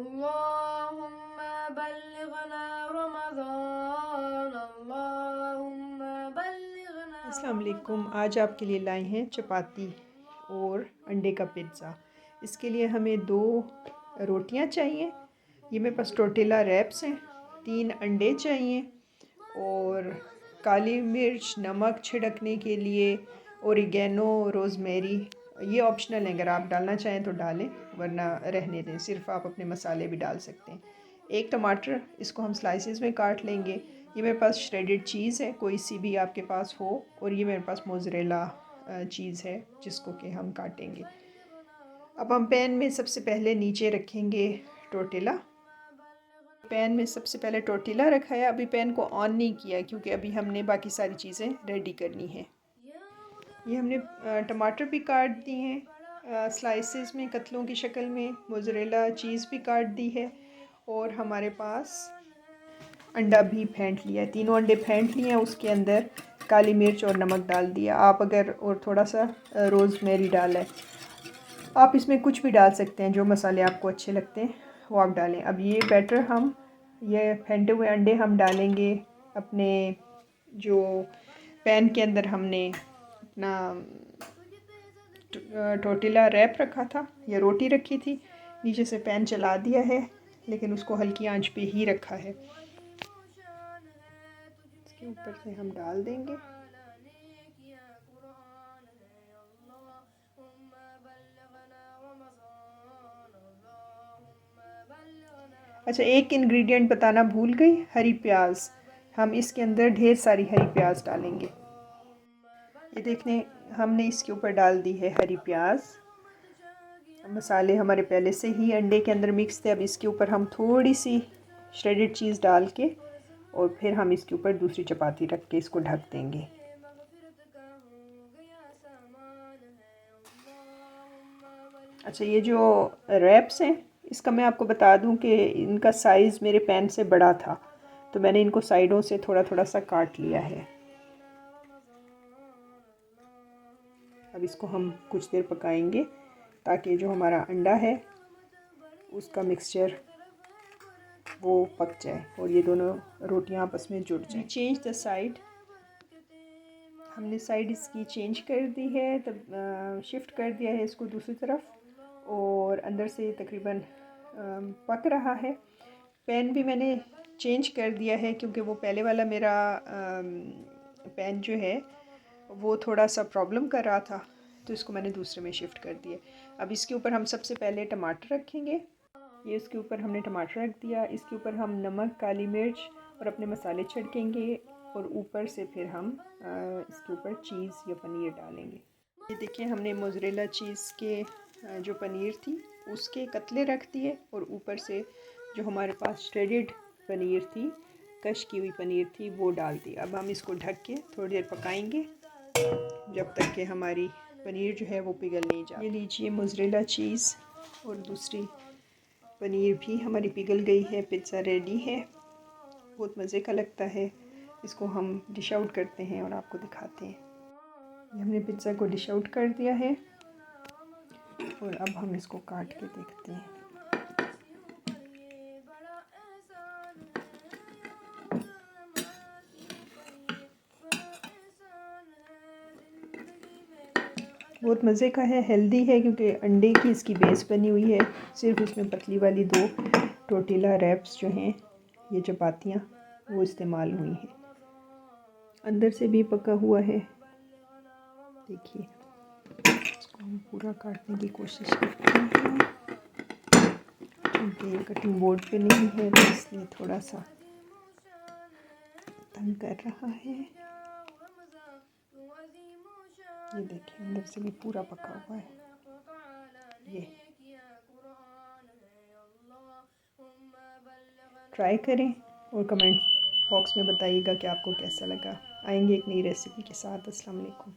अल्लाहुम्मा बल्लिगना रमज़ान, अल्लाहुम्मा बल्लिगना। अस्सलाम वालेकुम। आज आपके लिए लाए हैं चपाती और अंडे का पिज़्ज़ा। इसके लिए हमें 2 रोटियां चाहिए। ये मेरे पास टोर्टिला रैप्स हैं। 3 अंडे चाहिए और काली मिर्च, नमक छिड़कने के लिए, ओरिगेनो, रोज़मेरी। ये ऑप्शनल है, अगर आप डालना चाहें तो डालें, वरना रहने दें। सिर्फ आप अपने मसाले भी डाल सकते हैं। 1 टमाटर, इसको हम स्लाइसेस में काट लेंगे। ये मेरे पास श्रेडेड चीज़ है, कोई सी भी आपके पास हो। और ये मेरे पास मोज़रेला चीज़ है जिसको कि हम काटेंगे। अब हम पैन में सबसे पहले नीचे रखेंगे टोर्टिला। पैन में सबसे पहले टोर्टिला रखा है। अभी पैन को ऑन नहीं किया क्योंकि अभी हमने बाकी सारी चीज़ें रेडी करनी है। ये हमने टमाटर भी काट दिए हैं स्लाइसेस में, कतलों की शक्ल में। मोज़रेला चीज़ भी काट दी है और हमारे पास अंडा भी फेंट लिया है। 3 अंडे फेंट लिए हैं। उसके अंदर काली मिर्च और नमक डाल दिया। आप अगर और थोड़ा सा रोज़मेरी डाला है, आप इसमें कुछ भी डाल सकते हैं। जो मसाले आपको अच्छे लगते हैं वो आप डालें। अब ये बैटर हम, ये फेंटे हुए अंडे हम डालेंगे अपने जो पैन के अंदर हमने अपना टोर्टिला रैप रखा था या रोटी रखी थी। नीचे से पैन चला दिया है, लेकिन उसको हल्की आंच पे ही रखा है। इसके ऊपर से हम डाल देंगे। अच्छा, एक इंग्रेडिएंट बताना भूल गई, हरी प्याज। हम इसके अंदर ढेर सारी हरी प्याज डालेंगे। ये देखने, हमने इसके ऊपर डाल दी है हरी प्याज। मसाले हमारे पहले से ही अंडे के अंदर मिक्स थे। अब इसके ऊपर हम थोड़ी सी श्रेडेड चीज़ डाल के और फिर हम इसके ऊपर दूसरी चपाती रख के इसको ढक देंगे। अच्छा, ये जो रैप्स हैं, इसका मैं आपको बता दूं कि इनका साइज़ मेरे पैन से बड़ा था, तो मैंने इनको साइडों से थोड़ा थोड़ा सा काट लिया है। अब इसको हम कुछ देर पकाएंगे ताकि जो हमारा अंडा है उसका मिक्सचर वो पक जाए और ये दोनों रोटियां आपस में जुड़ जाए। चेंज द साइड, हमने साइड इसकी चेंज कर दी है, तब शिफ्ट कर दिया है इसको दूसरी तरफ, और अंदर से तकरीबन पक रहा है। पैन भी मैंने चेंज कर दिया है क्योंकि वो पहले वाला मेरा पैन जो है वो थोड़ा सा प्रॉब्लम कर रहा था, तो इसको मैंने दूसरे में शिफ्ट कर दिया। अब इसके ऊपर हम सबसे पहले टमाटर रखेंगे। ये इसके ऊपर हमने टमाटर रख दिया। इसके ऊपर हम नमक, काली मिर्च और अपने मसाले छिड़केंगे और ऊपर से फिर हम इसके ऊपर चीज़ या पनीर डालेंगे। ये देखिए, हमने मोज़रेला चीज़ के जो पनीर थी उसके कतले रख दिए और ऊपर से जो हमारे पास श्रेडेड पनीर थी, कश की हुई पनीर थी, वो डाल दी। अब हम इसको ढक के थोड़ी देर पकाएंगे जब तक कि हमारी पनीर जो है वो पिघल नहीं जाए। ये लीजिए, मोज़रेला चीज़ और दूसरी पनीर भी हमारी पिघल गई है। पिज़्ज़ा रेडी है, बहुत मज़े का लगता है। इसको हम डिश आउट करते हैं और आपको दिखाते हैं। हमने पिज़्ज़ा को डिश आउट कर दिया है और अब हम इसको काट के देखते हैं। बहुत मज़े का है, हेल्दी है क्योंकि अंडे की इसकी बेस बनी हुई है। सिर्फ इसमें पतली वाली 2 टोर्टिला रैप्स जो हैं, ये चपातियाँ, वो इस्तेमाल हुई हैं। अंदर से भी पका हुआ है। देखिए, इसको हम पूरा काटने की कोशिश करते हैं क्योंकि ये कटिंग बोर्ड पे नहीं है, तो इसलिए थोड़ा सा तंग कर रहा है। ये देखिए, अंदर से भी पूरा पका हुआ है। ये ट्राई करें और कमेंट बॉक्स में बताइएगा कि आपको कैसा लगा। आएंगे एक नई रेसिपी के साथ। अस्सलाम वालेकुम।